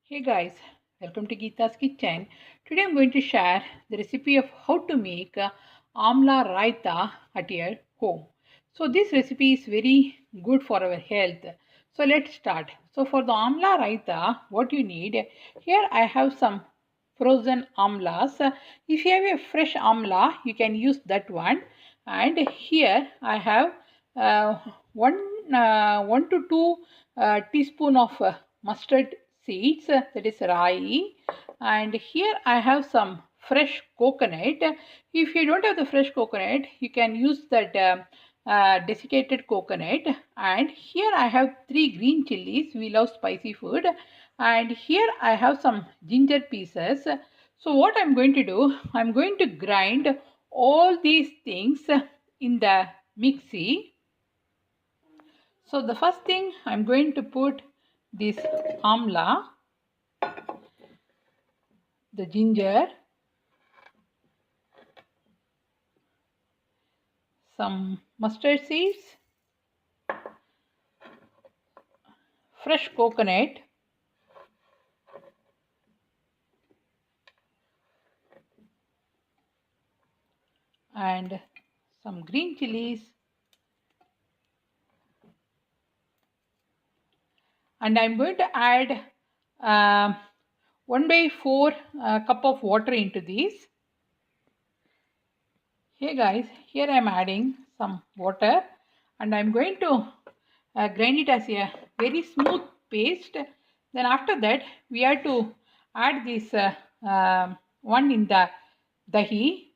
Hey guys, welcome to Geeta's Kitchen. Today I'm going to share the recipe of how to make Amla Raita at your home. So this recipe is very good for our health. So let's start. So for the Amla Raita, what you need, here I have some frozen amlas. If you have a fresh amla, you can use that one. And here I have uh, one, 1 to 2 teaspoon of mustard seeds, that is rai. And here I have some fresh coconut. If you don't have the fresh coconut, you can use that desiccated coconut. And here I have 3 green chilies. We love spicy food. And here I have some ginger pieces. So what I'm going to do, I'm going to grind all these things in the mixie. So the first thing I'm going to put this amla, the ginger, some mustard seeds, fresh coconut, and some green chilies, and I'm going to add 1/4 cup of water into these. Hey guys, here I'm adding some water and I'm going to grind it as a very smooth paste. Then after that we have to add this one in the dahi.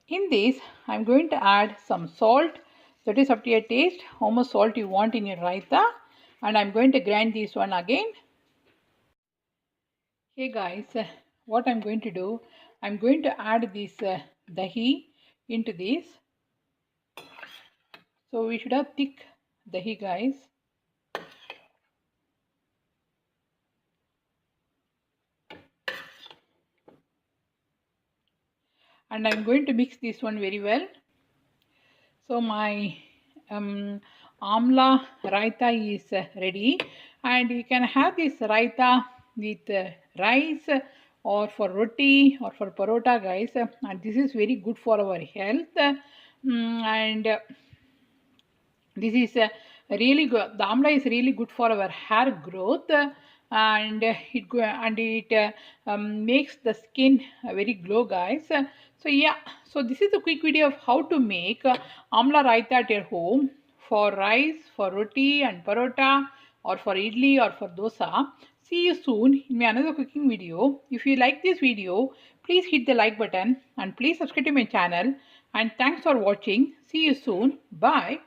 In this I'm going to add some salt, that is up to your taste, how much salt you want in your raita, and I'm going to grind this one again. Hey guys, what I'm going to do, I'm going to add this dahi into this. So we should have thick dahi guys. And I'm going to mix this one very well. So my amla raita is ready, and you can have this raita with rice or for roti or for parota guys, and this is very good for our health. And this is really good. The amla is really good for our hair growth, and it makes the skin very glow, guys. So yeah, so this is a quick video of how to make amla raita at your home for rice, for roti and parota, or for idli or for dosa. See you soon in my another cooking video. If you like this video, please hit the like button and please subscribe to my channel. And thanks for watching. See you soon. Bye.